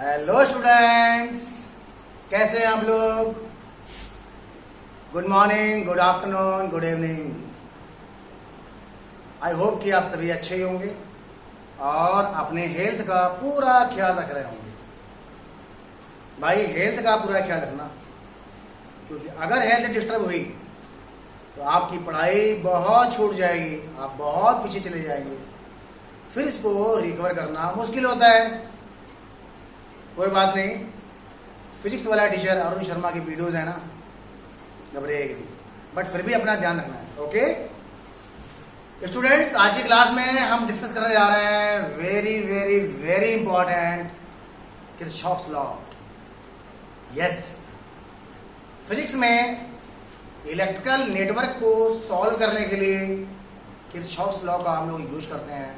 Hello students, कैसे हैं आप लोग। Good morning, good afternoon, good evening. I hope कि आप सभी अच्छे ही होंगे और अपने हेल्थ का पूरा ख्याल रख रहे होंगे। भाई हेल्थ का पूरा ख्याल रखना, क्योंकि अगर हेल्थ डिस्टर्ब हुई तो आपकी पढ़ाई बहुत छूट जाएगी, आप बहुत पीछे चले जाएंगे, फिर इसको रिकवर करना मुश्किल होता है। कोई बात नहीं, फिजिक्स वाला टीचर अरुण शर्मा की वीडियोस है ना, घबराएगी, बट फिर भी अपना ध्यान रखना है। ओके स्टूडेंट्स, आज की क्लास में हम डिस्कस करने जा रहे हैं very very very important Kirchhoff's law. Yes, physics में इलेक्ट्रिकल नेटवर्क को सॉल्व करने के लिए किरचॉफ्स लॉ का हम लोग यूज करते हैं।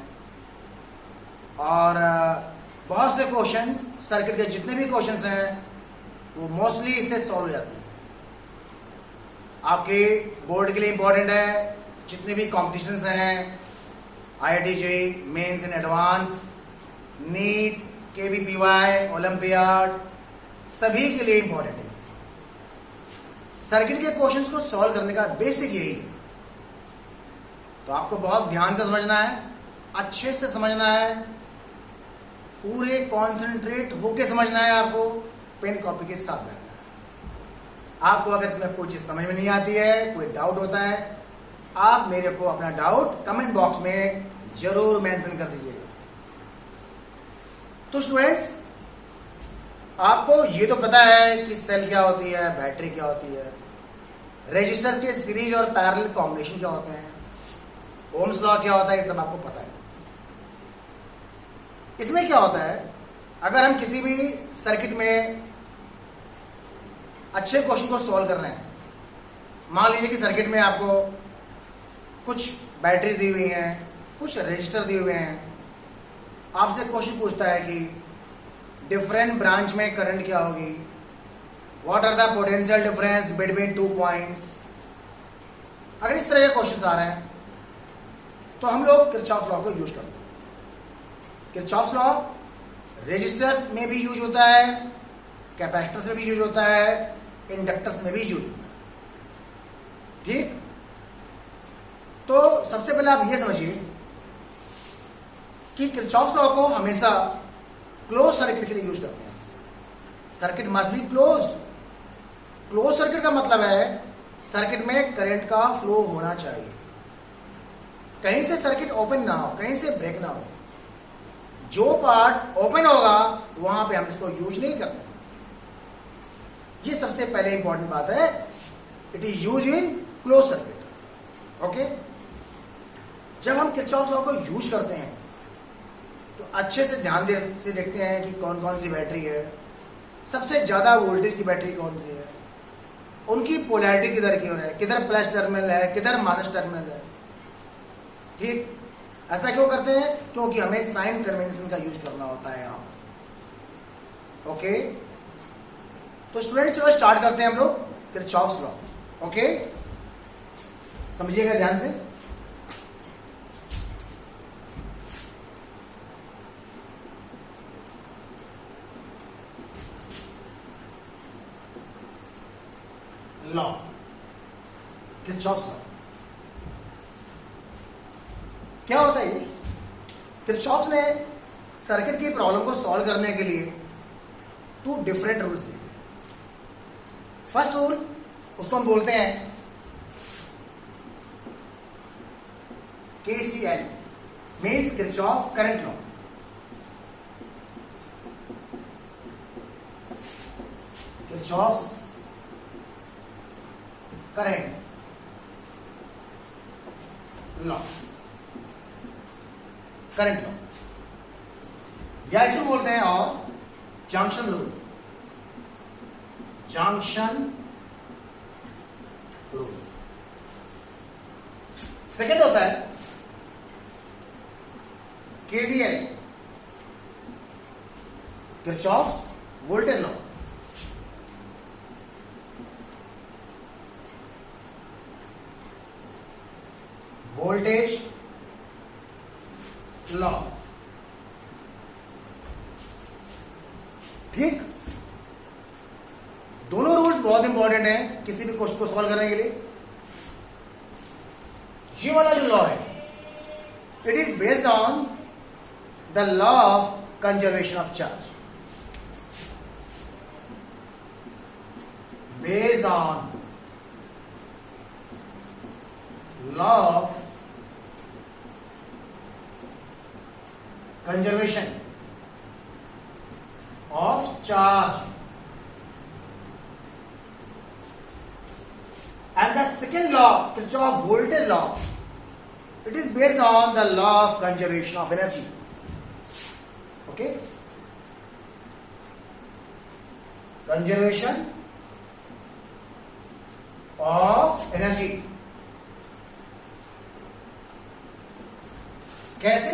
और बहुत से क्वेश्चंस, सर्किट के जितने भी क्वेश्चंस हैं वो मोस्टली इससे सॉल्व हो जाते हैं। आपके बोर्ड के लिए इंपॉर्टेंट है। जितने भी कॉम्पिटिशन्स हैं, IIT JEE mains and advance, NEET, KVPY, olympiad, सभी के लिए इंपॉर्टेंट है। सर्किट के क्वेश्चंस को सॉल्व करने का बेसिक यही है। तो आपको बहुत ध्यान से समझना है, अच्छे से समझना है, पूरे कॉन्सेंट्रेट होके समझना है। आपको पेन कॉपी के साथ बैठना है। आपको अगर इसमें कोई चीज समझ में नहीं आती है, कोई डाउट होता है, आप मेरे को अपना डाउट कमेंट बॉक्स में जरूर मेंशन कर दीजिएगा। तो स्टूडेंट्स, आपको ये तो पता है कि सेल क्या होती है, बैटरी क्या होती है, रेजिस्टर्स के सीरीज और पैरेलल कॉम्बिनेशन क्या होते हैं, ओम्स लॉ क्या होता है, ये सब आपको पता है। इसमें क्या होता है, अगर हम किसी भी सर्किट में अच्छे क्वेश्चन को सॉल्व कर रहे हैं, मान लीजिए कि सर्किट में आपको कुछ बैटरीज दी हुई हैं, कुछ रजिस्टर दिए हुए हैं, आपसे क्वेश्चन पूछता है कि डिफरेंट ब्रांच में करंट क्या होगी, what are the potential difference between 2 points. अगर इस तरह के क्वेश्चन आ रहे हैं तो हम लोग किरचॉफ लॉ को यूज करते हैं। किरचॉफ्स लॉ रेजिस्टर्स में भी यूज होता है, कैपेसिटर्स में भी यूज होता है, इंडक्टर्स में भी यूज होता है। ठीक, तो सबसे पहले आप ये समझिए कि किरचॉफ्स लॉ को हमेशा क्लोज सर्किट के लिए यूज करते हैं। Circuit must be closed. Close circuit का मतलब है सर्किट में करंट का फ्लो होना चाहिए, कहीं से सर्किट ओपन ना हो, कहीं से ब्रेक ना हो। जो पार्ट ओपन होगा वहां पे हम इसको यूज नहीं करते। ये सबसे पहले इंपॉर्टेंट बात है, it is use in close circuit. Okay, जब हम किरचॉफ लॉ को यूज करते हैं तो अच्छे से ध्यान से देखते हैं कि कौन कौन सी बैटरी है, सबसे ज्यादा वोल्टेज की बैटरी कौन सी है, उनकी पोलैरिटी किधर की हो रहा है, किधर प्लस टर्मिनल है, किधर माइनस टर्मिनल है। ठीक, ऐसा क्यों करते हैं, क्योंकि हमें साइन कन्वेंशन का यूज करना होता है यहां पर। ओके, तो स्टूडेंट चलो स्टार्ट करते हैं हम लोग किरचॉफ्स लॉ। ओके, समझिएगा ध्यान से। लॉ, किरचॉफ्स लॉ क्या होता है। किरचॉफ्स ने सर्किट की प्रॉब्लम को सॉल्व करने के लिए 2 डिफरेंट रूल्स दिए। फर्स्ट रूल, उसको हम बोलते हैं KCL, means Kirchhoff current law. Kirchhoff's current law, current law, या इसको बोलते हैं और junction rule. Junction rule. Second होता है KVL, Kirchhoff voltage law. Voltage law. ठीक, दोनों रूल्स बहुत इंपॉर्टेंट है किसी भी क्वेश्चन को सॉल्व करने के लिए। ये वाला जो लॉ है, it is based on the law of conservation of charge, based on law of conservation of charge, and the second law, Kirchhoff voltage law, it is based on the law of conservation of energy. Okay, conservation of energy. कैसे?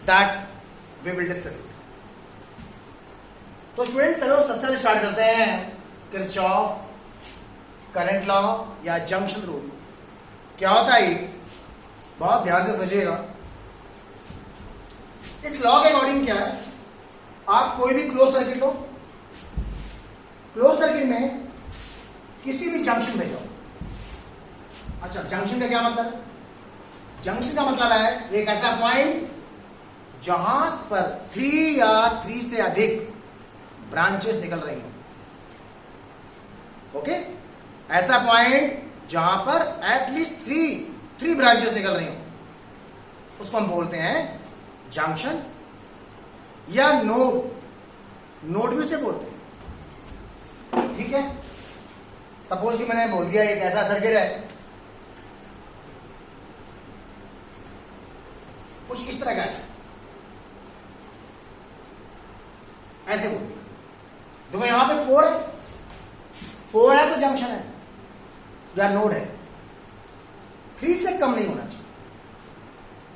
That we will discuss it. तो student चलो सबसे पहले start करते हैं Kirchhoff current law या junction rule. क्या होता है ये, बहुत ध्यान से समझिएगा। इस लॉ के अकॉर्डिंग क्या है, आप कोई भी क्लोज सर्किट लो, क्लोज सर्किट में किसी भी जंक्शन पे जाओ। अच्छा, जंक्शन का क्या मतलब है? जंक्शन का मतलब है एक ऐसा पॉइंट जहां पर 3 या 3 से अधिक ब्रांचेस निकल रही हैं। ओके, ऐसा पॉइंट जहां पर एटलीस्ट थ्री ब्रांचेस निकल रही हो उसको हम बोलते हैं जंक्शन या नोड। नोड भी उसे बोलते हैं। ठीक है, सपोज कि मैंने बोल दिया एक ऐसा सर्किट है, कुछ इस तरह का है, ऐसे बोल दिया। देखो यहां पे 4 है तो जंक्शन है या नोड है, 3 से कम नहीं होना चाहिए।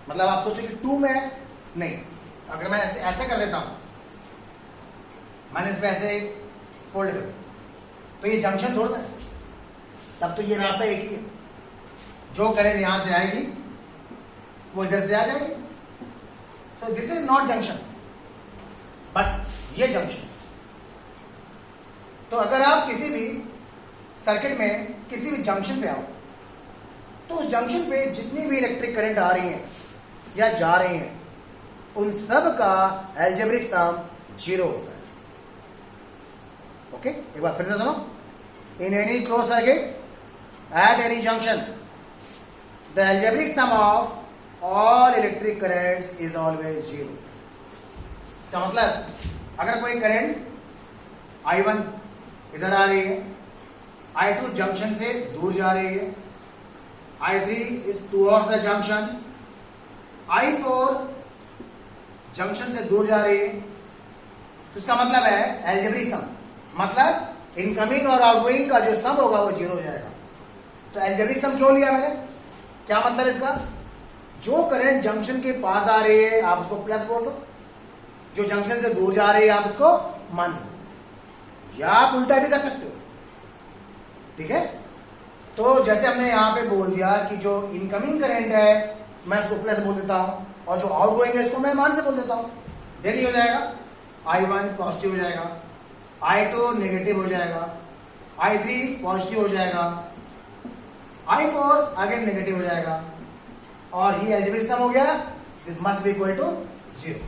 मतलब आप सोचो कि 2 में है, नहीं। अगर मैं ऐसे कर देता हूं, मैंने इसमें ऐसे फोल्ड कर दिया तो ये जंक्शन थोड़ा है, तब तो ये रास्ता एक ही है। जो करंट यहां से आएगी वो इधर से आ जाएगी। तो this is not junction but ये जंक्शन। तो अगर आप किसी भी सर्किट में किसी भी जंक्शन पे आओ तो उस जंक्शन पे जितनी भी इलेक्ट्रिक करंट आ रही हैं या जा रही हैं उन सब का अलजेब्रिक सम 0 होता है। ओके, एक बार फिर से सुनो। In any close circuit at any junction the algebraic sum of all electric currents is always 0। इसका मतलब अगर कोई करंट I1 इधर आ रही है, I2 जंक्शन से दूर जा रही है, I3 is towards the junction, I4 junction से दूर जा रही है, तो इसका मतलब है अलजेब्रिक सम, मतलब इनकमिंग और आउटगोइंग का जो सम होगा वो 0 हो जाएगा। तो अलजेब्रिक सम क्यों लिया मैंने, क्या मतलब इसका? जो करंट जंक्शन के पास आ रही है आप उसको प्लस बोल दो, जो जंक्शन से दूर जा रही है आप उसको माइनस बोल दो, या आप उल्टा भी कर सकते हो। ठीक है, तो जैसे हमने यहां पे बोल दिया कि जो इनकमिंग करंट है मैं उसको प्लस बोल देता हूं और जो आउटगोइंग है इसको मैं माइनस बोल देता हूं, देन ये हो जाएगा I1 पॉजिटिव हो जाएगा, I2 नेगेटिव हो जाएगा, I3 पॉजिटिव हो जाएगा, I4 अगेन नेगेटिव हो जाएगा, और ये अलजेब्रिक सम हो गया, this must be equal to 0।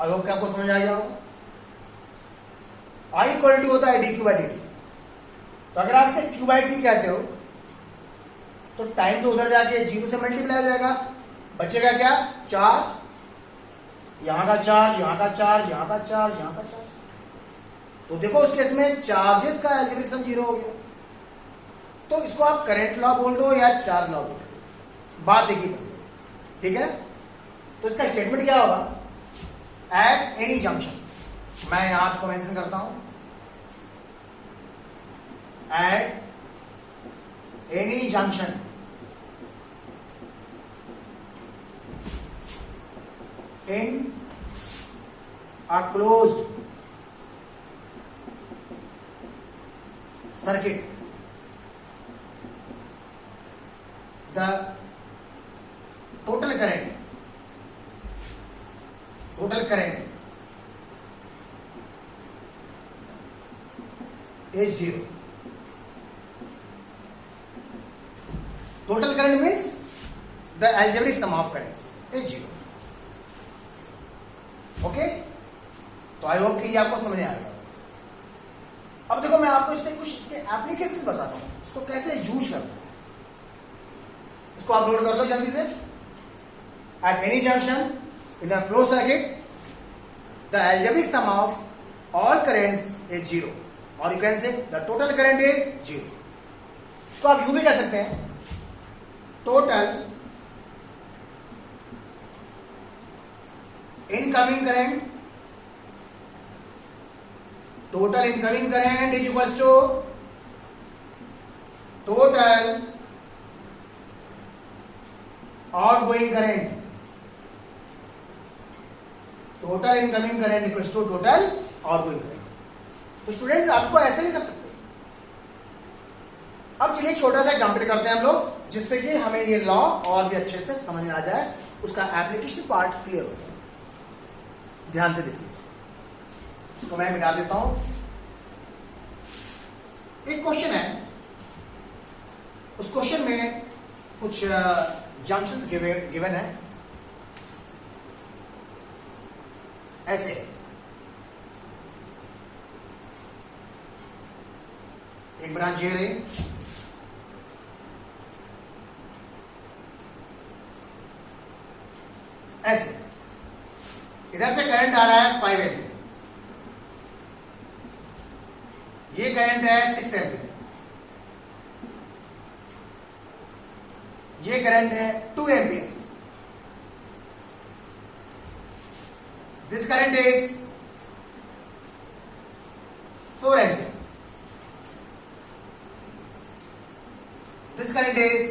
I hope आपको समझ आ गया होगा। I इक्वल टू होता है dq बाई dt। तो अगर आप इसे q बाई t कहते हो तो टाइम तो उधर जाके 0 से मल्टीप्लाई हो जाएगा, बचेगा क्या? चार्ज, यहां का चार्ज, यहां का चार्ज, यहां का चार्ज, यहां का चार्ज। तो देखो उस केस में चार्जेस का अलजेब्रिक सम 0 हो गया। तो इसको आप करंट लॉ बोल दो या चार्ज लॉ बोल दो, बात एक ही बनेगी। ठीक है, तो इसका स्टेटमेंट क्या होगा? एट एनी जंक्शन, मैं यहां आपको मेंशन करता हूं, eight any junction in a closed circuit the total current total current is 0. Total current means the algebraic sum of currents is 0. Okay, तो आई होप कि ये आपको समझ आ गया। अब देखो मैं आपको इसके कुछ इसके एप्लीकेशन बताता हूं, इसको कैसे यूज करना है। इसको आप नोट कर लो जल्दी से। At any junction in a close circuit the algebraic sum of all currents is 0 और you can say the total current is 0। इसको आप यू भी कह सकते हैं, total incoming current, total incoming current is equals to total outgoing current, total incoming current equals to total outgoing current. तो students आपको ऐसे भी कर सकते हैं। अब चलिए छोटा सा एग्जाम्पल करते हैं हम लोग, जिससे कि हमें ये लॉ और भी अच्छे से समझ में आ जाए, उसका एप्लीकेशन पार्ट क्लियर हो जाए। ध्यान से देखिए, इसको मैं मिटा देता हूं। एक क्वेश्चन है, उस क्वेश्चन में कुछ जंक्शंस गिवन है ऐसे। एक ब्रांच ये रही, ऐसे इधर से करंट आ रहा है 5 एम्पियर, ये करंट है 6 एम्पियर, ये करंट है 2 ampere. This current is 4 ampere, this current is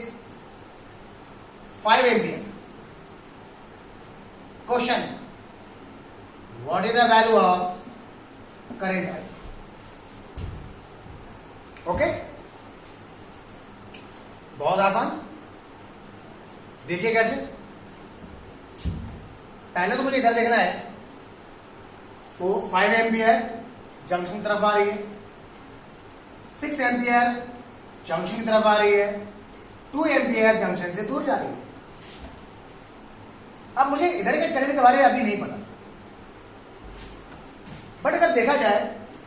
5 ampere. Question: what is the value of current I? Okay, बहुत आसान। देखिए कैसे, पहले तो मुझे इधर देखना है, 5 एम्पियर जंक्शन की तरफ आ रही है, 6 एम्पियर जंक्शन की तरफ आ रही है, 2 एम्पियर जंक्शन से दूर जा रही है। अब मुझे इधर के करंट के बारे में अभी नहीं पता, बट अगर देखा जाए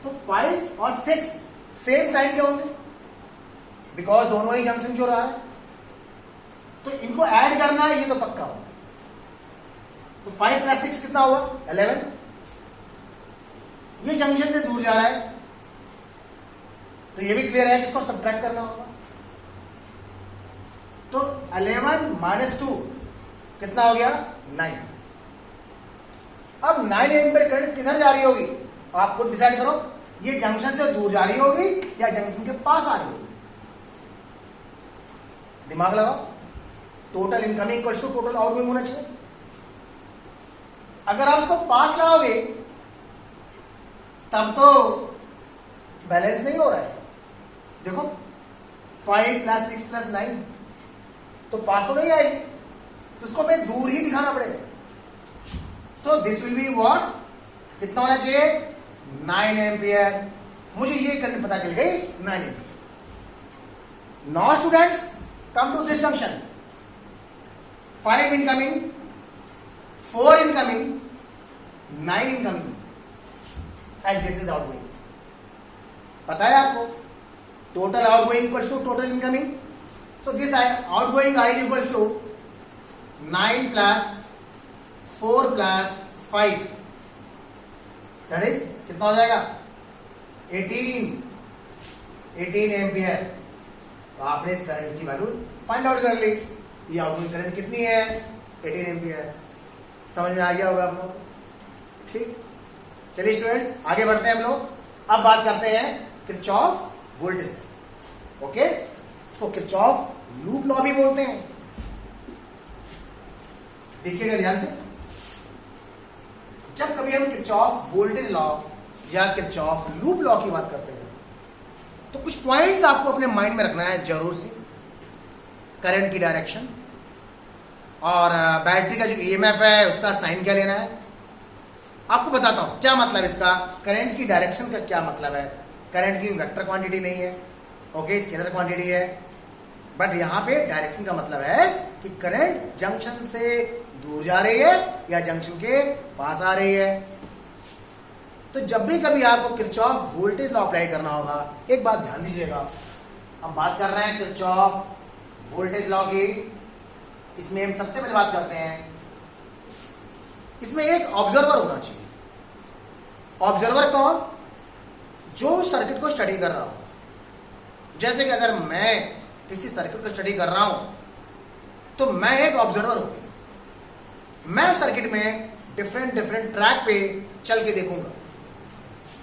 तो 5 और 6 सेम साइड के होंगे, बिकॉज दोनों ही जंक्शन जो रहा है, तो इनको ऐड करना है, ये तो पक्का होगा। तो 5 प्लस 6 कितना हुआ? 11। ये जंक्शन से दूर जा रहा है, तो ये भी क्लियर है कि इसको सब्ट्रैक्ट करना होगा। तो 11 माइनस 2 कितना हो गया? 9। अब 9 एम्पियर करंट किधर जा रही होगी? आप खुद डिसाइड करो, ये जंक्शन से दूर जा रही होगी या जंक्शन के पास आ रही होगी। दिमाग लगाओ। Total incoming equals to total outgoing होना चाहिए। अगर आप इसको पास लाओगे तब तो बैलेंस नहीं हो रहा है। देखो 5 प्लस 6 प्लस 9 तो पास तो नहीं आएगी, तो इसको हमें दूर ही दिखाना पड़ेगा। So this will be what, कितना होना चाहिए? 9 एम्पियर। मुझे ये करने पता चल गई 9 ampere. Now students come to this junction, 5 incoming, 4 incoming, 9 incoming and this is outgoing. पता है आपको total outgoing equals to total incoming. So this outgoing I equals to 9 plus 4 plus 5, that is कितना हो जाएगा? 18 एम्पियर। तो आपने इस current की वैल्यू फाइंड आउट कर ली। ये आउटगोइंग करंट कितनी है? 18 एम्पियर। समझ में आ गया होगा आप लोग? ठीक, चलिए स्टूडेंट्स आगे बढ़ते हैं हम लोग। अब बात करते हैं किरचॉफ वोल्टेज। ओके, इसको किरचॉफ लूप लॉ भी बोलते हैं। देखिएगा ध्यान से, जब कभी हम किरचॉफ वोल्टेज लॉ या किरचॉफ लूप लॉ की बात करते हैं तो कुछ पॉइंट्स आपको अपने माइंड में रखना है जरूर से। करंट की डायरेक्शन और बैटरी का जो ईएमएफ है उसका साइन क्या लेना है, आपको बताता हूं क्या मतलब इसका, करंट की डायरेक्शन का क्या मतलब है। करंट की वेक्टर क्वांटिटी नहीं है, ओके, स्केलर क्वांटिटी है, बट यहां पे डायरेक्शन का मतलब है कि करंट जंक्शन से दूर जा रही है या जंक्शन के पास आ रही है। तो जब भी कभी आपको किरचॉफ वोल्टेज लॉ अप्लाई करना होगा, एक बात ध्यान दीजिएगा, हम बात कर रहे हैं किरचॉफ वोल्टेज लॉ की। इसमें हम सबसे पहले बात करते हैं, इसमें एक ऑब्जर्वर होना चाहिए। ऑब्जर्वर कौन? जो सर्किट को स्टडी कर रहा हो। जैसे कि अगर मैं किसी सर्किट को स्टडी कर रहा हूं तो मैं एक ऑब्जर्वर हूं। मैं सर्किट में डिफरेंट डिफरेंट ट्रैक पे चल के देखूंगा।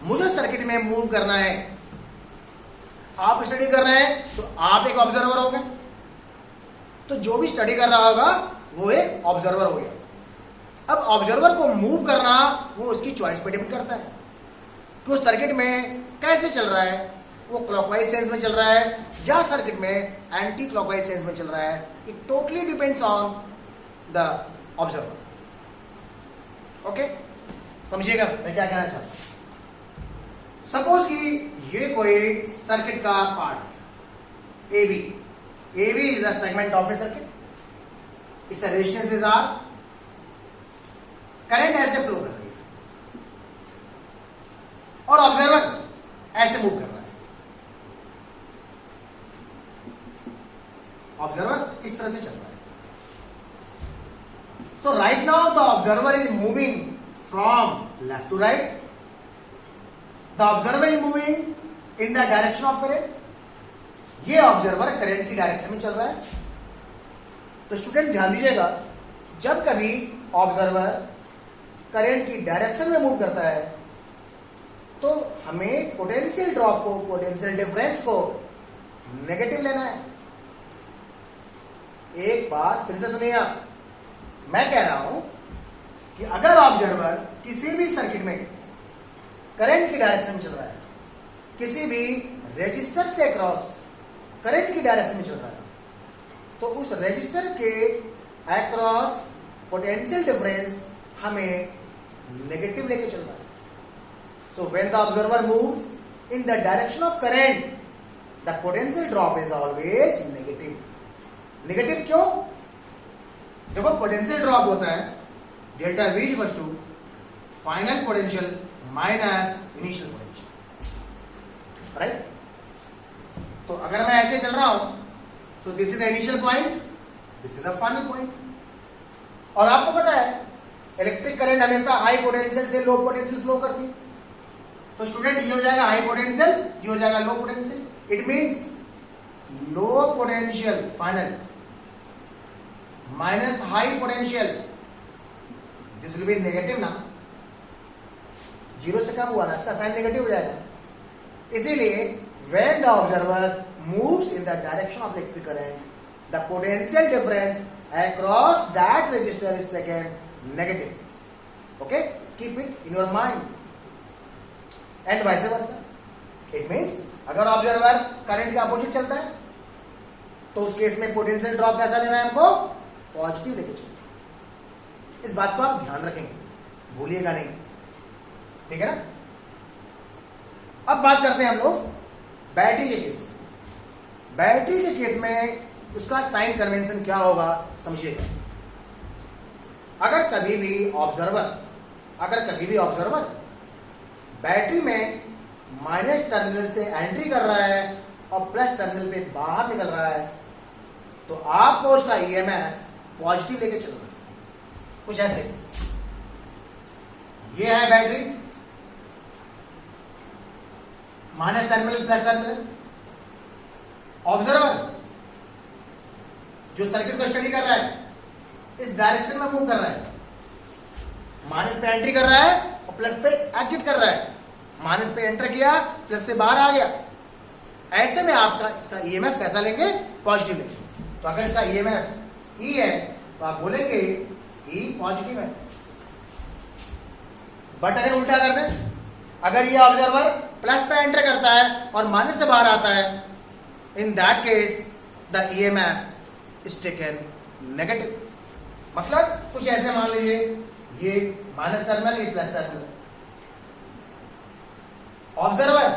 मुझे सर्किट में मूव करना है, आप स्टडी कर रहे हैं तो आप एक ऑब्जर्वर हो गए। तो जो भी स्टडी कर रहा होगा वो एक ऑब्जर्वर हो गया। अब ऑब्जर्वर को मूव करना वो उसकी चॉइस पे डिपेंड करता है कि वो सर्किट में कैसे चल रहा है, वो क्लॉकवाइज सेंस में चल रहा है या सर्किट में एंटी क्लॉकवाइज सेंस में चल रहा है। It totally depends on the observer. Okay, समझिएगा मैं क्या कहना चाहता हूं। सपोज कि ये कोई सर्किट का पार्ट है, A B is a segment of a circuit. its resistances are, current ऐसे फ्लो कर रही है और ऑब्जर्वर ऐसे मूव कर रहा है। ऑब्जर्वर इस तरह से चल रहा है। So right now the observer is moving from left to right. The observer is moving in the direction of current. ये ऑब्जर्वर करंट की डायरेक्शन में चल रहा है। तो स्टूडेंट ध्यान दीजिएगा, जब कभी ऑब्जर्वर करंट की डायरेक्शन में मूव करता है तो हमें पोटेंशियल ड्रॉप को, पोटेंशियल डिफरेंस को नेगेटिव लेना है। एक बार फिर से सुनिए आप, मैं कह रहा हूं कि अगर ऑब्जर्वर किसी भी सर्किट में करंट की डायरेक्शन चल रहा है, किसी भी रेजिस्टर से क्रॉस करंट की डायरेक्शन में चल रहा है, तो उस रेजिस्टर के अक्रॉस पोटेंशियल डिफरेंस हमें नेगेटिव लेके चल रहा है। So when the observer moves in the direction of current, the potential drop is always negative. Negative क्यों? देखो, पोटेंशियल ड्रॉप होता है delta V equals to final potential minus initial potential, right. तो अगर मैं ऐसे चल रहा हूं, so this is the initial point, this is the final point. और आपको पता है इलेक्ट्रिक करंट हमेशा हाई पोटेंशियल से लो पोटेंशियल फ्लो करती है। तो स्टूडेंट ये हो जाएगा हाई पोटेंशियल, ये हो जाएगा low potential. It means low potential final minus high potential, this will be negative ना, जीरो से कम हुआ ना, इसका साइन नेगेटिव हो जाएगा। इसीलिए when the observer moves in the direction of electric current, the potential difference across that resistor is taken negative. Okay, keep it in your mind. And vice versa. It means अगर observer current के opposite चलता है तो उस case में potential drop कैसा लेना है हमको? पॉजिटिव लेके चलिए। इस बात को आप ध्यान रखेंगे, भूलिएगा नहीं, ठीक है ना। अब बात करते हैं हम लोग बैटरी के केस में। बैटरी के केस में उसका साइन कन्वेंशन क्या होगा समझिएगा। अगर कभी भी ऑब्जर्वर बैटरी में माइनस टर्मिनल से एंट्री कर रहा है और प्लस टर्मिनल पे बाहर निकल रहा है, तो आपको उसका ईएमएफ पॉजिटिव लेके चलना है। कुछ ऐसे, ये है battery, minus terminal plus terminal. Observer जो सर्किट को स्टडी कर रहा है इस डायरेक्शन में मूव कर रहा है, माइनस पे एंट्री कर रहा है और प्लस पे एग्जिट कर रहा है। माइनस पे एंटर किया, प्लस से बाहर आ गया। ऐसे में आपका इसका ईएमएफ कैसा लेंगे? पॉजिटिव लेंगे। तो अगर इसका ईएमएफ ई है तो आप बोलेंगे ई पॉजिटिव है। बट अगर उल्टा कर दें, अगर ये ऑब्जर्वर प्लस पे एंटर करता है और माइनस से बाहर आता है, in that case the EMF is taken negative. मतलब कुछ ऐसे मान लीजिए ये माइनस टर्मिनल, ये plus terminal. Observer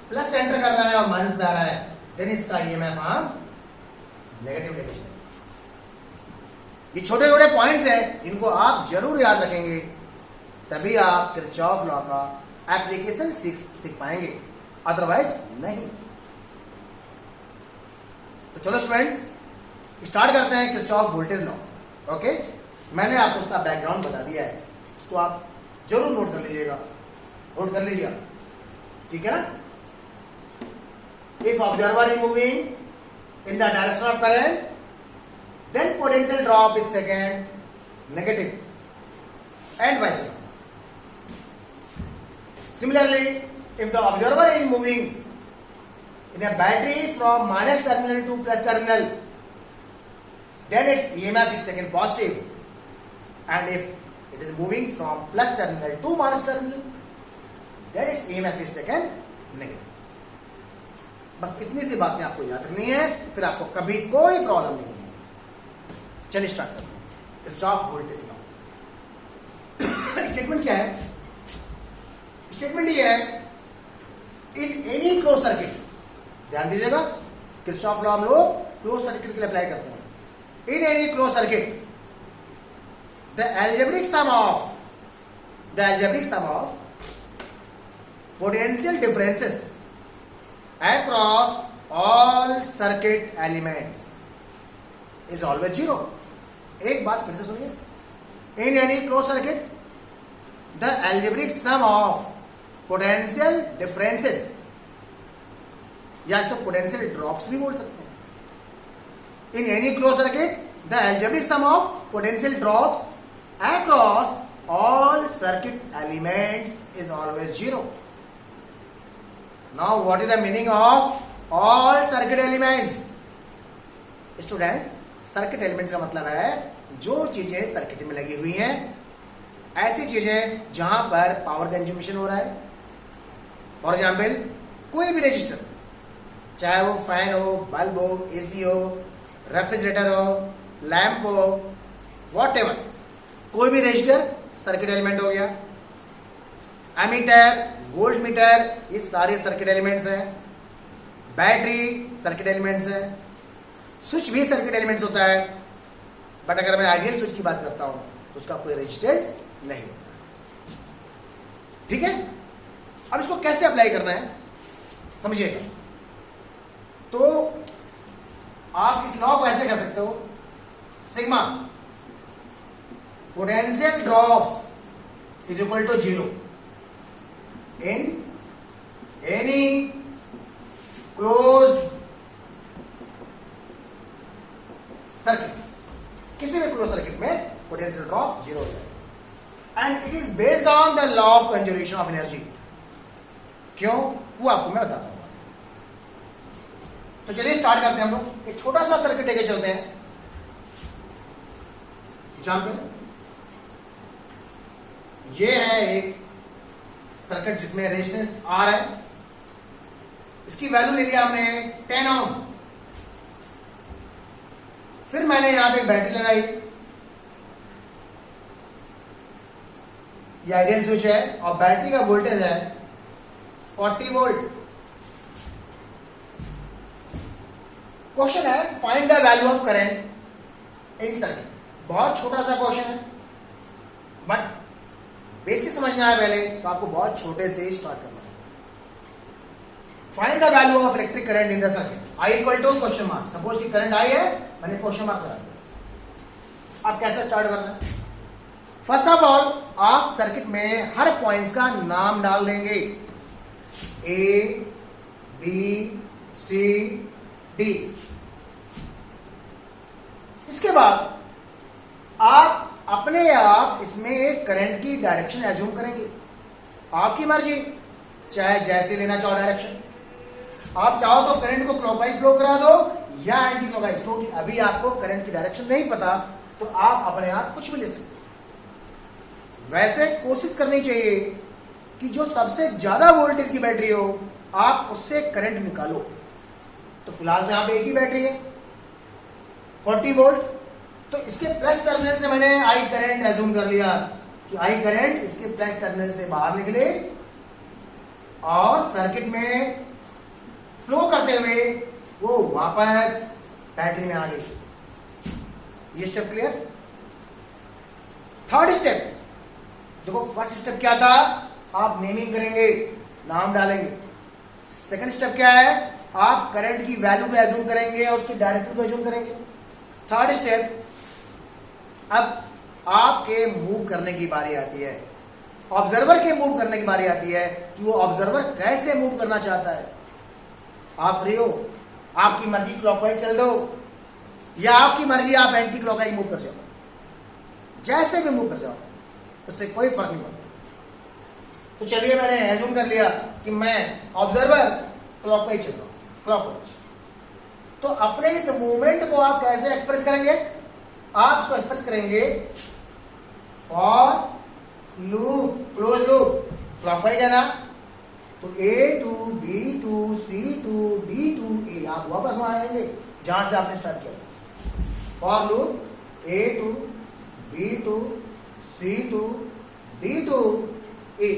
plus enter कर रहा है और माइनस में आ रहा है, देन इसका ईएमएफ हम नेगेटिव लेके चलेंगे। ये छोटे छोटे पॉइंट्स हैं, इनको आप जरूर याद रखेंगे, तभी आप किरचॉफ लॉ का एप्लीकेशन सीख पाएंगे, अदरवाइज नहीं। तो चलो स्टूडेंट्स, स्टार्ट करते हैं किरचॉफ वोल्टेज लॉ। ओके, मैंने आपको उसका बैकग्राउंड बता दिया है, उसको आप जरूर नोट कर लीजिएगा, नोट कर लीजिएगा, ठीक है ना। If observer is moving in the direction of current, then potential drop is taken negative and vice versa. Similarly, if the observer is moving in a battery from minus terminal to plus terminal, then its EMF is taken positive, and if it is moving from plus terminal to minus terminal, then its EMF is taken negative. बस इतनी सी बातें आपको याद रखनी है, फिर आपको कभी कोई प्रॉब्लम नहीं होगी। चलिए स्टार्ट करते हैं किरचॉफ वोल्टेज लॉ। स्टेटमेंट क्या है? स्टेटमेंट ये है, इन एनी क्लोज सर्किट, ध्यान दीजिएगा, किरचॉफ लॉ हम लोग क्लोज सर्किट के लिए अप्लाई करते हैं। इन any close circuit, the algebraic sum of potential differences across all circuit elements is always zero. एक बात फिर से सुनिए, in any closed circuit the algebraic sum of potential differences, या इसको potential drops भी बोल सकते हैं। in any closed circuit the algebraic sum of potential drops across all circuit elements is always zero. Now what is the meaning of all circuit elements? Students, circuit elements का मतलब है जो चीजें circuit में लगी हुई हैं, ऐसी चीजें जहां पर पावर कंज्यूमेशन हो रहा है। फॉर एग्जाम्पल, कोई भी रजिस्टर, चाहे वो फैन हो, बल्ब हो, एसी हो, रेफ्रिजरेटर हो, लैंप हो, व्हाटएवर, कोई भी रजिस्टर सर्किट एलिमेंट हो गया। एमीटर, वोल्ट मीटर, ये सारे सर्किट एलिमेंट्स हैं। बैटरी सर्किट एलिमेंट्स हैं। स्विच भी सर्किट एलिमेंट्स होता है, बट अगर मैं आइडियल स्विच की बात करता हूं तो उसका कोई रेजिस्टेंस नहीं होता। ठीक है, अब इसको कैसे अप्लाई करना है समझिएगा। तो आप इस लॉ को ऐसे कर सकते हो, sigma potential drops is equal to 0 in any closed circuit, किसी भी क्लोज सर्किट में पोटेंशियल ड्रॉप 0 हो जाएगा, and it is based on the law of conservation of energy. क्यों, वो आपको मैं बताता हूं। तो चलिए स्टार्ट करते हैं हम लोग। एक छोटा सा सर्किट लेके चलते हैं, जहां पे ये है एक सर्किट जिसमें रेजिस्टेंस R है, इसकी वैल्यू ले लिया हमने 10 ओम। फिर मैंने यहां पे बैटरी लगाई, ये आइडियल स्विच है और बैटरी का वोल्टेज है 40 वोल्ट। क्वेश्चन है find the value of current in circuit. बहुत छोटा सा क्वेश्चन है, बट बेसिक समझना है पहले, तो आपको बहुत छोटे से स्टार्ट करना है। Find the value of electric current in the circuit, I equal to question mark. Suppose कि करंट आई है, मैंने क्वेश्चन मार्क करा दिया। अब कैसे स्टार्ट करना है? फर्स्ट ऑफ ऑल, आप सर्किट में हर पॉइंट्स का नाम डाल देंगे, ए, बी, सी, डी। इसके बाद आप अपने आप इसमें एक करंट की डायरेक्शन एज्यूम करेंगे, आपकी मर्जी, चाहे जैसे लेना चाहो डायरेक्शन। आप चाहो तो करंट को क्लॉकवाइज फ्लो करा दो या एंटी क्लॉकवाइज, क्योंकि अभी आपको करंट की डायरेक्शन नहीं पता, तो आप अपने आप कुछ भी ले सकते हो। वैसे कोशिश करनी चाहिए कि जो सबसे ज्यादा वोल्टेज की बैटरी हो, आप उससे करंट निकालो। तो फिलहाल तो यहां पे एक ही बैटरी है 40 वोल्ट, तो इसके प्लस टर्मिनल से मैंने आई करंट एज्यूम कर लिया कि आई करंट इसके प्लस टर्मिनल से बाहर निकले और सर्किट में फ्लो करते हुए वो वापस बैटरी में आ गई। ये स्टेप क्लियर। थर्ड स्टेप देखो, फर्स्ट स्टेप क्या था, आप नेमिंग करेंगे, नाम डालेंगे। सेकंड स्टेप क्या है, आप करंट की वैल्यू को एज्यूम करेंगे और उसकी डायरेक्शन को एज्यूम करेंगे। थर्ड स्टेप, अब आपके मूव करने की बारी आती है, ऑब्जर्वर के मूव करने की बारी आती है कि वो ऑब्जर्वर कैसे मूव करना चाहता है। आप फ्री हो, आपकी मर्जी क्लॉकवाइज चल दो या आपकी मर्जी आप एंटी क्लॉकवाइज मूव कर जाओ, जैसे भी मूव कर जाओ, उससे कोई फर्क नहीं पड़ता। तो चलिए, मैंने एज्यूम कर लिया कि मैं ऑब्जर्वर क्लॉकवाइज चल रहा हूं, क्लॉकवाइज। तो अपने इस मूवमेंट को आप कैसे एक्सप्रेस करेंगे, आप इसको एक्सप्रेस करेंगे for loop, close loop, clockwise है ना, तो A to B to C to B to A, आप वापस वहां आएंगे जहां से आपने स्टार्ट किया। For loop A to B to C to D to A.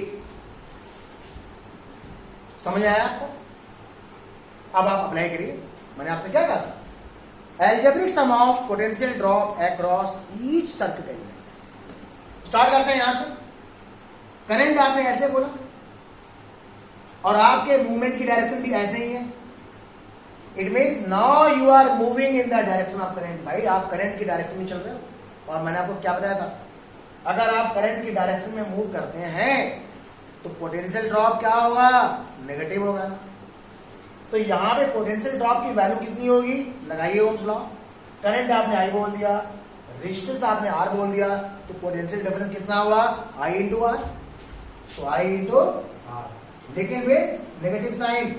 समझ आया आपको? अब आप अप्लाई करिए। मैंने आपसे क्या कहा था, algebraic sum of potential drop across each circuit element. Start करते हैं यहां से। करंट आपने ऐसे बोला और आपके मूवमेंट की डायरेक्शन भी ऐसे ही है। It means now you are moving in the direction of current. भाई, आप करंट की डायरेक्शन में चल रहे हो। और मैंने आपको क्या बताया था, अगर आप करंट की डायरेक्शन में मूव करते हैं तो पोटेंशियल ड्रॉप क्या होगा, नेगेटिव होगा। तो यहां पे पोटेंशियल ड्रॉप की वैल्यू कितनी होगी, लगाइए ओम्स लॉ। करंट आपने आई बोल दिया, रेजिस्टेंस आपने आर बोल दिया, तो पोटेंशियल डिफरेंस कितना हुआ, आई इंटू आर। तो आई इंटू आर, लेकिन with negative sign,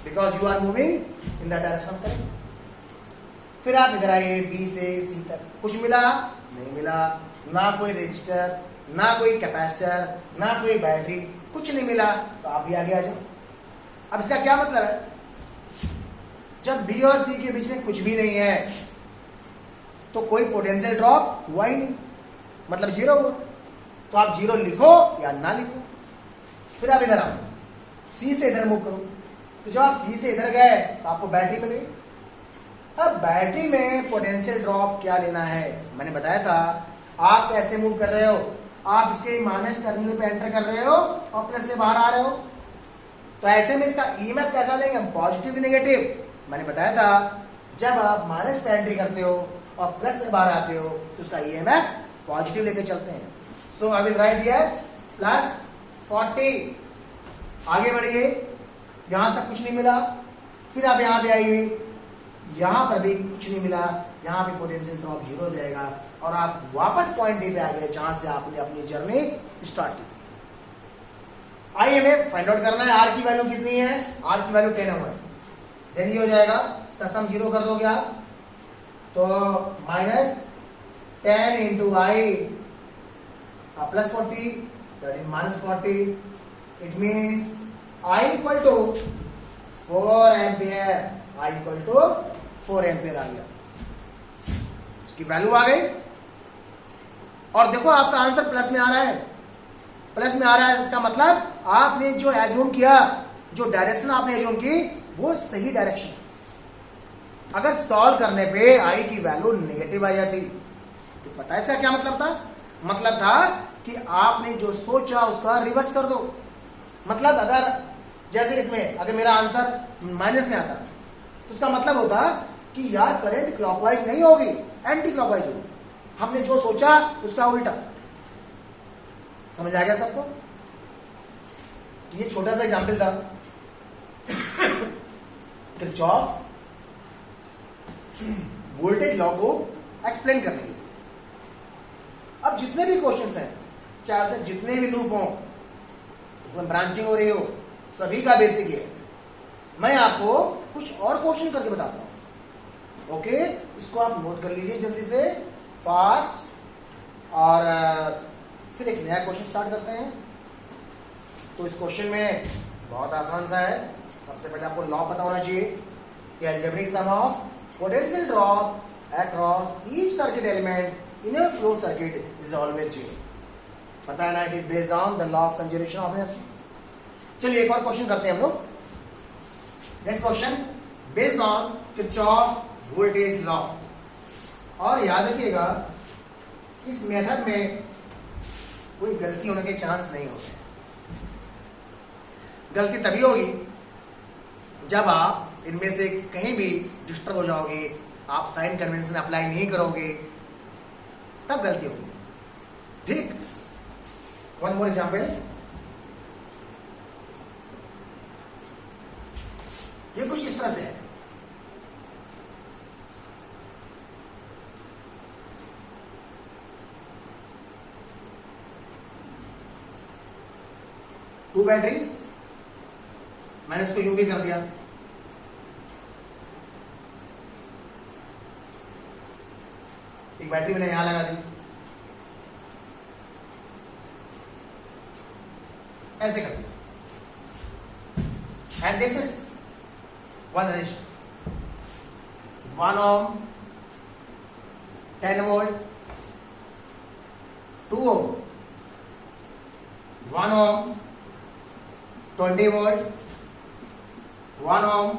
because you are moving in the direction of current. फिर आप इधर आइए, बी से सी तक। कुछ मिला, नहीं मिला, ना कोई रजिस्टर, ना कोई कैपेसिटर, ना कोई बैटरी, कुछ नहीं मिला, तो आप भी आगे आ जाओ। अब इसका क्या मतलब है, जब बी और सी के बीच में कुछ भी नहीं है तो कोई पोटेंशियल ड्रॉप हुआ ही नहीं, मतलब जीरो हुआ। तो आप जीरो लिखो या ना लिखो। फिर आप इधर आओ, सी से इधर मूव करो। तो जब आप सी से इधर गए तो आपको बैटरी मिली। अब बैटरी में पोटेंशियल ड्रॉप क्या लेना है, मैंने बताया था, आप कैसे मूव कर रहे हो, आप इसके माइनस टर्मिनल पे एंटर कर रहे हो और प्लस में बाहर आ रहे हो। तो ऐसे में इसका ईएमएफ कैसा लेंगे, पॉजिटिव नेगेटिव। मैंने बताया था, जब आप माइनस पे एंट्री करते हो और प्लस में बाहर आते हो तो उसका ईएमएफ पॉजिटिव लेके चलते हैं। So I will write here plus 40। आगे बढ़िए, यहां तक कुछ नहीं मिला। फिर आप यहां पे आइए, यहां पर भी कुछ नहीं मिला, यहां पे पोटेंशियल ड्रॉप जीरो हो जाएगा और आप वापस पॉइंट डी पे आ गए जहां से आपने अपनी जर्नी स्टार्ट की थी। आइए हमें फाइंड आउट करना है आर की वैल्यू कितनी है, आर की वैल्यू 10 है। देन ये हो जाएगा, इसका सम जीरो कर दोगे आप, तो minus 10 into I plus 40, that is minus 40। It means I equal to 4 ampere, I equal to 4 ampere आ गया, इसकी वैल्यू आ गई। और देखो आपका आंसर प्लस में आ रहा है, प्लस में आ रहा है। इसका मतलब आपने जो एज्यूम किया, जो डायरेक्शन आपने एज्यूम की, वो सही डायरेक्शन है। अगर सॉल्व करने पे आई की वैल्यू नेगेटिव आ जाती तो पता है इसका क्या मतलब था, मतलब था कि आपने जो सोचा उसका रिवर्स कर दो। मतलब अगर जैसे इसमें अगर मेरा आंसर माइनस में आता तो उसका मतलब होता कि यार करंट क्लॉकवाइज नहीं होगी, एंटी क्लॉकवाइज होगी। हमने जो सोचा उसका उल्टा। समझ आ गया सबको? तो ये छोटा सा एग्जाम्पल था किरचॉफ वोल्टेज लॉ को एक्सप्लेन करने के लिए। अब जितने भी क्वेश्चंस हैं, चाहे जितने भी लूप हों, उसमें ब्रांचिंग हो रही हो, सभी का बेसिक है। मैं आपको कुछ और क्वेश्चन करके बताता हूं। ओके, इसको आप नोट कर लीजिए जल्दी से, फास्ट। और फिर एक नया क्वेश्चन स्टार्ट करते हैं। तो इस क्वेश्चन में बहुत आसान सा है। सबसे पहले आपको लॉ पता होना चाहिए कि algebraic sum of potential drop across each circuit element in a closed circuit is always 0. पता है ना, it is based on the law of conservation of energy. चलिए एक और क्वेश्चन करते हैं हम लोग. Next question based on Kirchhoff voltage law. और याद रखिएगा इस मेथड में कोई गलती होने के चांस नहीं होते. गलती तभी होगी जब आप इनमें से कहीं भी डिस्टर्ब हो जाओगे, आप साइन कन्वेंशन अप्लाई नहीं करोगे, तब गलती होगी. ठीक. One more example. ये कुछ इस तरह से है. टू बैटरीज, मैंने इसको यूं भी कर दिया. एक बैटरी मैंने यहां लगा दी, ऐसे कर दिया. And this is one register, 1 ohm, 10 volt, 2 ohm, 1 ohm, 20 volt, 1 ohm,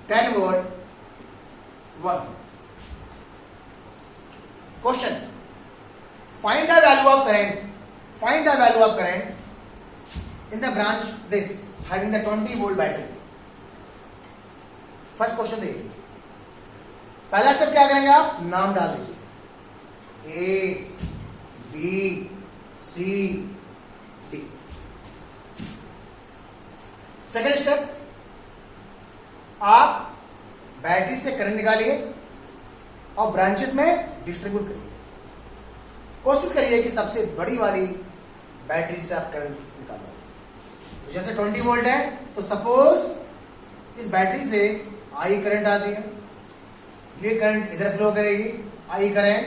10 volt, 1. Question: find the value of current. Find the value of current in the branch this having the 20 volt battery. First question देखिए. पहला step क्या करेंगे, आप नाम डाल दीजिए A B C D. Second step, आप battery से करंट निकालिए और ब्रांचेस में डिस्ट्रीब्यूट करिए. कोशिश करिए कि सबसे बड़ी वाली बैटरी से आप करंट निकालो. जैसे 20 वोल्ट है तो सपोज इस बैटरी से आई करंट आती है, ये करंट इधर फ्लो करेगी, आई करंट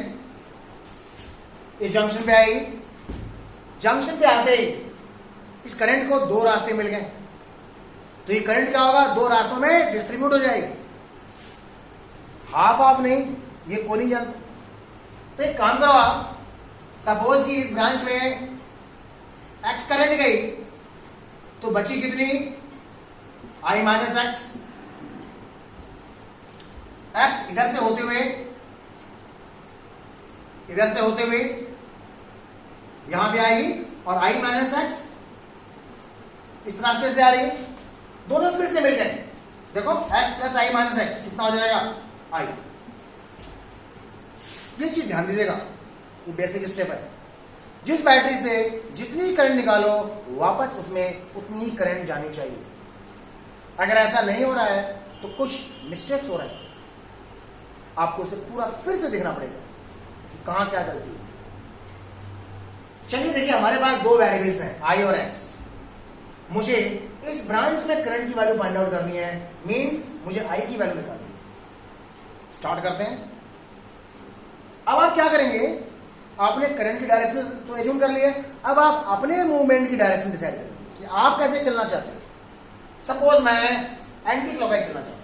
इस जंक्शन पे आएगी. जंक्शन पे आते ही इस करंट को दो रास्ते मिल गए, तो ये करंट क्या होगा, दो रास्तों में डिस्ट्रीब्यूट हो जाएगी. हाफ ऑफ नहीं, ये कोई नहीं जानता. तो एक काम करो आप, सपोज कि इस ब्रांच में एक्स करंट गई तो बची कितनी, आई माइनस एक्स. एक्स इधर से होते हुए यहां पे आएगी और आई माइनस एक्स इस रास्ते से आ रही है. दोनों फिर से मिल गए. देखो एक्स प्लस आई माइनस एक्स कितना हो जाएगा, आई. ये चीज ध्यान दीजिएगा, ये बेसिक स्टेप है. जिस बैटरी से जितनी करंट निकालो वापस उसमें उतनी ही करंट जानी चाहिए. अगर ऐसा नहीं हो रहा है तो कुछ मिस्टेक्स हो रहे हैं, आपको उसे पूरा फिर से देखना पड़ेगा कि कहां क्या गलती हुई. चलिए देखिए, हमारे पास दो वेरिएबल्स हैं आई और एक्स. मुझे इस ब्रांच में करंट की वैल्यू फाइंड आउट करनी है, मींस मुझे आई की वैल्यू निकालनी है. स्टार्ट करते हैं. अब आप क्या करेंगे, आपने करंट की डायरेक्शन तो एज्यूम कर लिए, अब आप अपने मूवमेंट की डायरेक्शन डिसाइड करेंगे कि आप कैसे चलना चाहते हैं. सपोज मैं एंटी क्लॉकवाइज चलना चाहता हूं,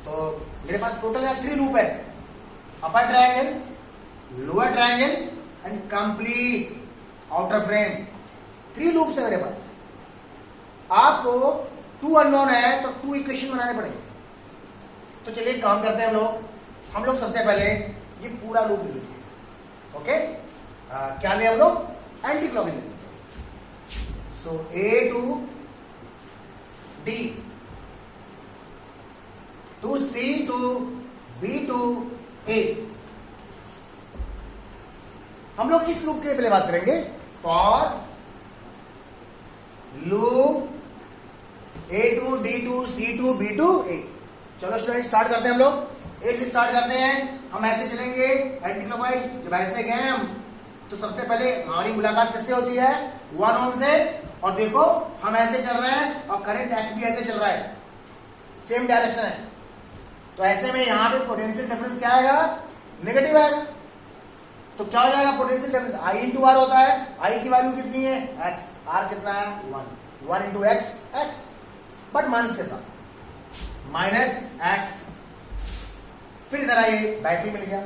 तो मेरे पास टोटल 3 लूप है, upper triangle, lower triangle and complete outer frame. 3 loops है मेरे पास. आपको 2 अननोन है तो 2 इक्वेशन बनाने पड़ेंगे. तो चलिए काम करते हैं हम लोग सबसे पहले ये पूरा लूप ले लेते हैं. ओके, क्या ले हम लोग, एंटी क्लॉकवाइज ले लेते हैं. So A to D to C to B to A. हम लोग किस लूप के पहले बात करेंगे, for loop A to D to C to B to A. चलो स्टूडेंट स्टार्ट करते हैं. हम लोग ए से स्टार्ट करते हैं. हम ऐसे चलेंगे एंटी क्लॉकवाइज. जब ऐसे गए हम तो सबसे पहले हमारी मुलाकात किससे होती है, 1 ओम से. और देखो हम ऐसे चल रहे हैं और करंट एक्स भी ऐसे चल रहा है, सेम डायरेक्शन है. तो ऐसे में यहां पे पोटेंशियल डिफरेंस क्या आएगा, नेगेटिव आएगा. तो क्या हो जाएगा, potential difference I into R होता है. आई की वैल्यू कितनी है, एक्स. आर कितना है, 1 into x, x but minus के साथ, माइनस एक्स फिर इधर आइए, बैटरी मिल गया।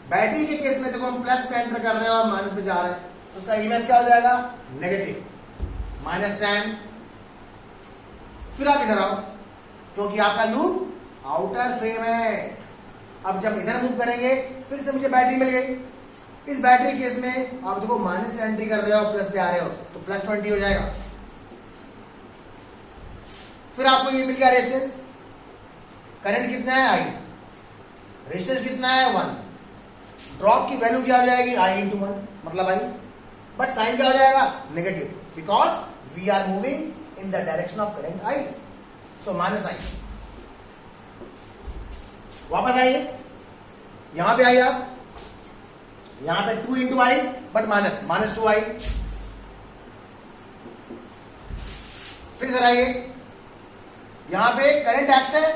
बैटरी के केस में देखो हम प्लस पे एंटर कर रहे हैं और माइनस पे जा रहे हैं, तो उसका ईएमएफ क्या हो जाएगा, नेगेटिव, -10। फिर आप इधर आओ, क्योंकि आपका लूप आउटर फ्रेम है। अब जब इधर मूव करेंगे फिर से मुझे बैटरी मिल गई। इस बैटरी केस में आप देखो माइनस से एंट्री कर रहे हो, प्लस पे आ रहे हो, तो +20 हो जाएगा। फिर आपको ये मिल गया रेजिस्टेंस। करंट कितना है, I, रेजिस्टेंस कितना है, 1। ड्रॉप की वैल्यू क्या हो जाएगी, I × 1, मतलब I, बट साइन क्या हो जाएगा, negative, because we are moving in the direction of current I, so -I। वापस आइए, यहां पे आइए आप, यहां पे 2 × I, बट -2I। फिर इधर आइए, यहां पे करंट X है,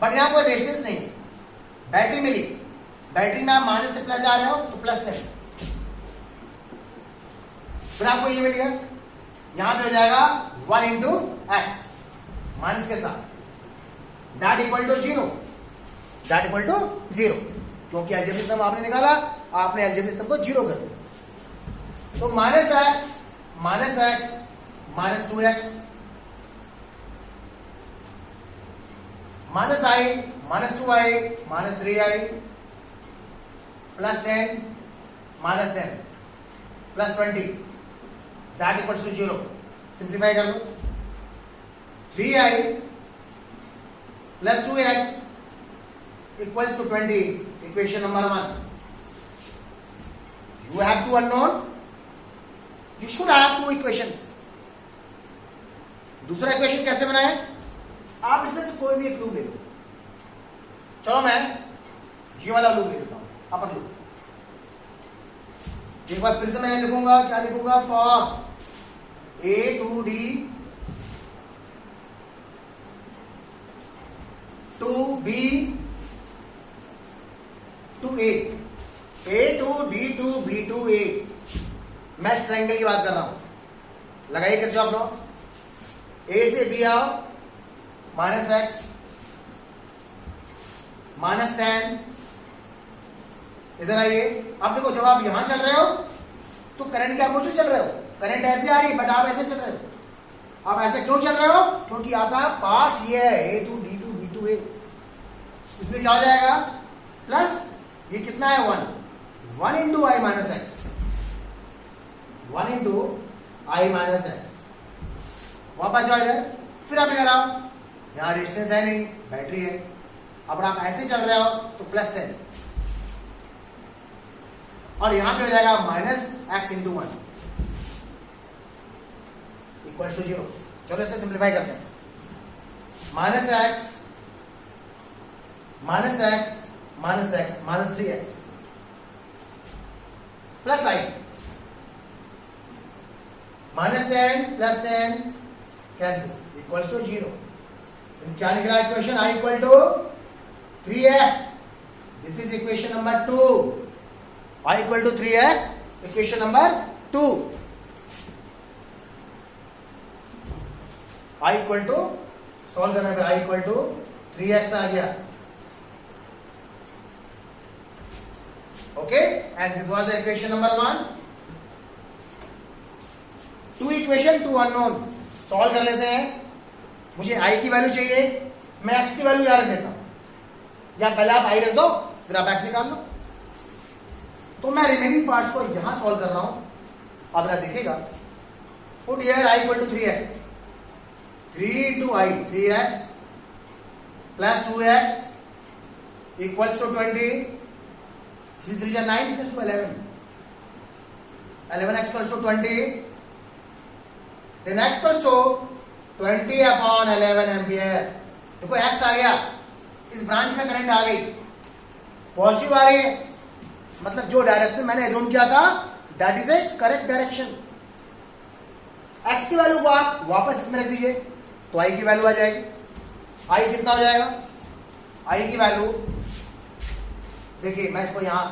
बट यहां कोई रेजिस्टेंस नहीं है, बैटरी मिली, बैटरी में आप माइनस से प्लस जा रहे हो तो +10। फिर आपको ये मिल गया, यहां पे हो जाएगा 1 × X, माइनस के साथ, that equal to 0, that equal to 0, क्योंकि अलजेब्रिक सम आपने निकाला, आपने अलजेब्रिक सम को 0 कर दिया। तो -X, -2X, -I, -2I, -3I, +10, -10, +20, that equals to 0। Simplify कर लो, 3I + 2X equals to 20, equation number 1. You have two unknown, you should have two equations. दूसरा इक्वेशन कैसे बनाए, आप इसमें से कोई भी एक लूप ले लो। चलो मैं ये वाला लूप ले लेता हूं, अपर लूप। एक बार फिर से मैं लिखूंगा, क्या लिखूंगा, for A to D to B to A, A to D to B to A। मैं ट्रायंगल की बात कर रहा हूं, लगाइए किरचॉफ लॉ। A से B आओ, -X, -10, इधर आइए। अब देखो जब आप यहां चल रहे हो तो करंट के अपोजिट चल रहे हो, करंट ऐसे आ रही है, बट आप ऐसे चल रहे हो। आप ऐसे क्यों चल रहे हो, क्योंकि आपका पाथ ये है A to D to B to A। इसमें क्या हो जाएगा, प्लस ये कितना है, 1 × I - X, 1 × I - X। वापस जाओ इधर, फिर आप इधर आओ, यहां रेजिस्टेंस है नहीं, बैटरी है। अब आप ऐसे चल रहे हो तो +10, और यहां पे हो जाएगा -X × 1 इक्वल टू 0। चलो इसे सिंप्लीफाई करते हैं, -X, -X, -X, -3X, plus I, -10 + 10 cancel, equal to 0। क्या निकला equation, I = 3X। This is equation number 2। I = 3X, equation number 2। I = solve करने पे I = 3X आ गया। Okay, and this was the equation number 1। 2 equation 2 unknown, solve कर लेते हैं। मुझे I की वैल्यू चाहिए, मैं X की वैल्यू यहां रख देता हूं, या पहले आप I रख दो फिर आप X निकाल लो। तो मैं रिमेनिंग पार्ट्स को यहां सॉल्व कर रहा हूं। अब ना देखिएगा, put here I = 3X, 3 × I, 3X + 2X equals to 20, 3 3 is 9 + 2 11, 11X = 20, then X = 20/11 ampere. देखो X आ गया, इस ब्रांच में करंट आ गई, पॉजिटिव आ रही है, मतलब जो डायरेक्शन मैंने एज्यूम किया था that is A correct direction. X की वैल्यू को आप वापस इसमें रख दीजिए तो I की वैल्यू आ जाएगी। I कितना हो जाएगा, I की वैल्यू देखिए, मैं इसको यहां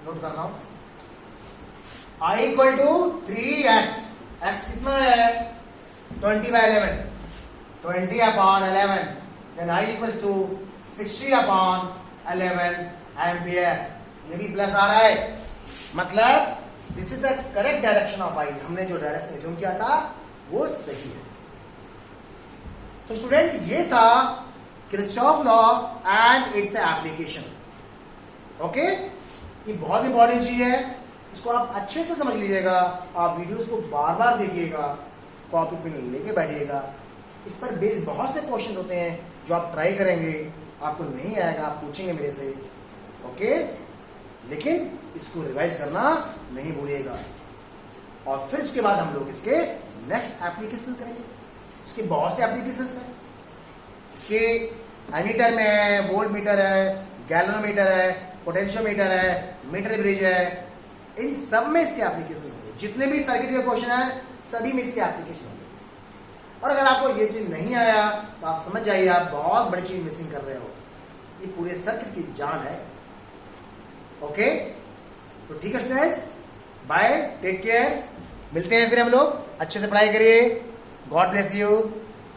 नोट कर रहा हूं, I = 3X, X कितना है, 20/11, 20/11 then I equals to 60/11 ampere. ये भी प्लस आ रहा है, मतलब this is the correct direction of I। हमने जो डायरेक्शन एज्यूम किया था वो सही है। तो स्टूडेंट ये था Kirchhoff law and its application. Okay, ये बहुत इंपॉर्टेंट चीज है, इसको आप अच्छे से समझ लीजिएगा। आप वीडियोस को बार बार देखिएगा, कॉपी पेन लेके बैठिएगा। इस पर बेस्ड बहुत से क्वेश्चन होते हैं जो आप ट्राई करेंगे, आपको नहीं आएगा आप पूछेंगे मेरे से। ओके, लेकिन इसको रिवाइज करना नहीं भूलिएगा। और फिर उसके बाद हम लोग इसके नेक्स्ट एप्लीकेशन करेंगे। इसके बहुत से एप्लीकेशन हैं। इसके एमीटर में है, वोल्ट मीटर है, गैल्वेनोमीटर है, पोटेंशियोमीटर है, मीटर ब्रिज है, इन सब में इसके एप्लीकेशन होंगे। जितने भी सर्किट के क्वेश्चन है सभी में इसके एप्लीकेशन होंगे। और अगर आपको ये चीज नहीं आया तो आप समझ जाइए आप बहुत बड़ी चीज मिसिंग कर रहे हो। ये पूरे सर्किट की जान है। ओके, तो ठीक है स्टूडेंट्स, बाय, टेक केयर। मिलते हैं फिर हम लोग। अच्छे से पढ़ाई करिए। God bless you.